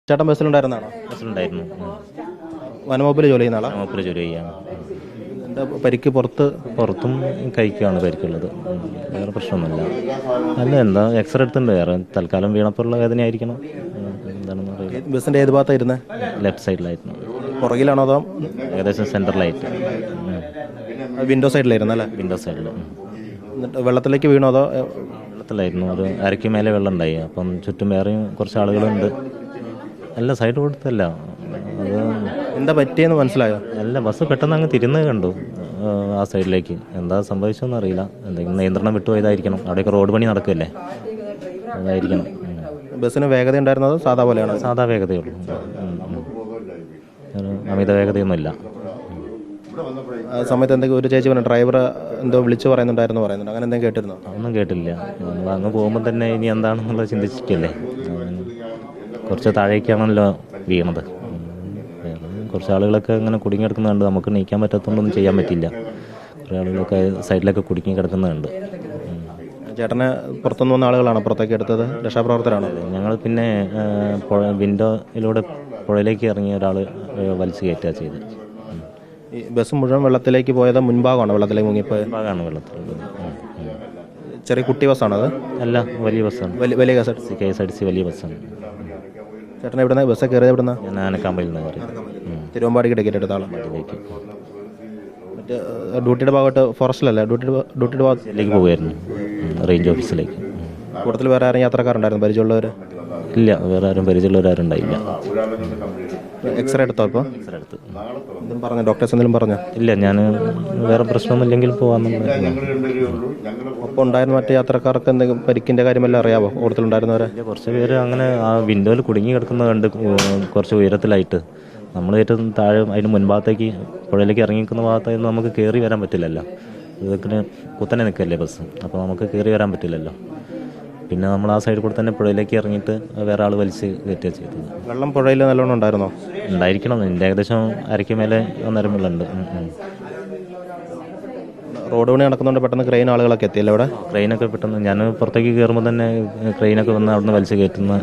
ചേട്ടൻ ബസ്സിലുണ്ടായിരുന്നാണോ? ബസ്സിലുണ്ടായിരുന്നു. വനവകുപ്പിൽ ജോലി ചെയ്യുന്ന ആളാ? വനവകുപ്പിൽ ജോലി ചെയ്യാണ്. എന്താ പരിക്ക്? പുറത്തും കൈക്കാണ് പരിക്കുള്ളത്. വേറെ പ്രശ്നമൊന്നുമില്ല. അല്ല, എന്താ എക്സ്റേ എടുത്തിട്ടുണ്ട്. വേറെ തൽക്കാലം വീണപ്പോഴുള്ള വേദന ആയിരിക്കണം. എന്താണെന്ന് അറിയില്ല. ബസ്സിൻ്റെ ഏത് ഭാഗത്താണ് ഇരുന്നത്? ലെഫ്റ്റ് സൈഡിലായിരുന്നു. പുറകിലാണോ അതോ? ഏകദേശം സെൻറ്ററിലായിട്ട്. വിൻഡോ സൈഡിലായിരുന്നു അല്ലേ? വിൻഡോ സൈഡിൽ. എന്നിട്ട് വെള്ളത്തിലേക്ക് വീണോ അതോ? വെള്ളത്തിലായിരുന്നു. ഒരു അരയ്ക്ക് മേലെ വെള്ളം ഉണ്ടായി. അപ്പം ചുറ്റും വേറെയും കുറച്ച് ആളുകളുണ്ട്. അല്ല, സൈഡ് കൊടുത്തല്ല. അത് എന്താ പറ്റിയെന്ന് മനസ്സിലായോ? അല്ല, ബസ് പെട്ടെന്ന് അങ്ങ് തിരിഞ്ഞ് കണ്ടു ആ സൈഡിലേക്ക്. എന്താ സംഭവിച്ചതെന്ന് അറിയില്ല. എന്തെങ്കിലും നിയന്ത്രണം വിട്ടുപോയതായിരിക്കണം. അവിടെയൊക്കെ റോഡ് പണി നടക്കുകയല്ലേ, അതായിരിക്കണം. ബസ്സിന് വേഗത ഉണ്ടായിരുന്നത് സാധാ പോലെയാണ്? സാധാ വേഗതയുള്ളൂ. അമിത വേഗതയൊന്നുമില്ല. ആ സമയത്ത് എന്തെങ്കിലും ഒരു ചേച്ചി പറഞ്ഞു ഡ്രൈവർ എന്തോ വിളിച്ചു പറയുന്നുണ്ട്, അങ്ങനെ എന്തെങ്കിലും കേട്ടിരുന്നോ? ഒന്നും കേട്ടില്ല. നമ്മൾ അങ്ങ് പോകുമ്പോൾ തന്നെ ഇനി എന്താണെന്നുള്ളത് ചിന്തിച്ചിട്ടല്ലേ. കുറച്ച് താഴേക്കാണല്ലോ വീണത്. കുറച്ച് ആളുകളൊക്കെ ഇങ്ങനെ കുടുങ്ങി കിടക്കുന്നുണ്ട്. നമുക്ക് നീക്കാൻ പറ്റാത്തതുകൊണ്ടൊന്നും ചെയ്യാൻ പറ്റില്ല. കുറേ ആളുകളൊക്കെ സൈഡിലൊക്കെ കുടുങ്ങി കിടക്കുന്നുണ്ട്. ചേട്ടനെ പുറത്തുനിന്ന് വന്ന ആളുകളാണ് പുറത്തേക്ക് എടുത്തത്? രക്ഷാപ്രവർത്തനാണോ? ഞങ്ങൾ പിന്നെ വിൻഡോയിലൂടെ പുഴയിലേക്ക് ഇറങ്ങിയ ഒരാൾ വലിച്ചു കയറ്റുക ചെയ്ത്. ഈ ബസ് മുഴുവൻ വെള്ളത്തിലേക്ക് പോയത് മുൻഭാഗമാണോ വെള്ളത്തിലേക്ക് മുങ്ങിപ്പോയത്? ഭാഗമാണ് വെള്ളത്തിലുള്ളത്. ചെറിയ കുട്ടി ബസ്സാണത്? അല്ല, വലിയ ബസ്സാണ്. വലിയ KSRTC വലിയ ബസ്സാണ്. ചേട്ടൻ എവിടുന്ന ബസ് കയറിയത്? എവിടുന്ന? ഞാൻ ആനക്കാമ്പയിൽ നിന്ന് കയറി. തിരുവമ്പാടിക്ക് ടിക്കറ്റ് എടുത്ത ആളാണ്. അതിലേക്ക് മറ്റേ ഡ്യൂട്ടിയുടെ ഭാഗമായിട്ട് ഫോറസ്റ്റിലല്ലേ? ഡ്യൂട്ടിയുടെ ഭാഗത്തേക്ക് പോകുമായിരുന്നു, റേഞ്ച് ഓഫീസിലേക്ക്. കൂടുതൽ വേറെ ആരും യാത്രക്കാരുണ്ടായിരുന്നു പരിചയമുള്ളവർ? ഇല്ല, വേറെ ആരും പരിചയമുള്ളവരാരുണ്ടായില്ല. എക്സ്റേ എടുത്തോ? ഇപ്പോൾ എക്സ്റേ എടുത്ത്. എന്തും പറഞ്ഞു? ഡോക്ടേഴ്സ് എന്തെങ്കിലും പറഞ്ഞോ? ഇല്ല, ഞാൻ വേറെ പ്രശ്നമൊന്നുമില്ലെങ്കിൽ പോകാമെന്ന്. ഒപ്പം ഉണ്ടായിരുന്ന മറ്റു യാത്രക്കാർക്ക് എന്തെങ്കിലും പരിക്കിൻ്റെ കാര്യമെല്ലാം അറിയാമോ? കൂടുതലുണ്ടായിരുന്നവരെ? കുറച്ച് പേര് അങ്ങനെ ആ വിൻഡോയിൽ കുടുങ്ങി കിടക്കുന്നത് കണ്ട്, കുറച്ച് ഉയരത്തിലായിട്ട്. നമ്മൾ ഏറ്റവും താഴെ അതിന് മുൻഭാഗത്തേക്ക് പുഴയിലേക്ക് ഇറങ്ങിക്കുന്ന ഭാഗത്തായിരുന്നു. നമുക്ക് കയറി വരാൻ പറ്റില്ലല്ലോ. ഇതൊക്കെ കുത്തനെ നിൽക്കല്ലേ ബസ്, അപ്പോൾ നമുക്ക് കയറി വരാൻ പറ്റില്ലല്ലോ. പിന്നെ നമ്മൾ ആ സൈഡിൽ കൂടെ തന്നെ പുഴയിലേക്ക് ഇറങ്ങിയിട്ട് വേറെ ആൾ വലിച്ച് കയറ്റുക ചെയ്തത്. വെള്ളം പുഴയിൽ നല്ലോണം ഉണ്ടായിരുന്നോ? ഉണ്ടായിരിക്കണം. എൻ്റെ ഏകദേശം അരയ്ക്ക് മേലെ ഒന്നര വെള്ളമുണ്ട്. റോഡ് പണി നടക്കുന്നുണ്ട്. പെട്ടെന്ന് ക്രെയിൻ ആളുകളൊക്കെ എത്തിയല്ലോ അവിടെ? ക്രെയിനൊക്കെ പെട്ടെന്ന് ഞാൻ പുറത്തേക്ക് കയറുമ്പോൾ തന്നെ ക്രെയിനൊക്കെ വന്ന് അവിടുന്ന് വലിച്ച് കയറ്റുന്ന.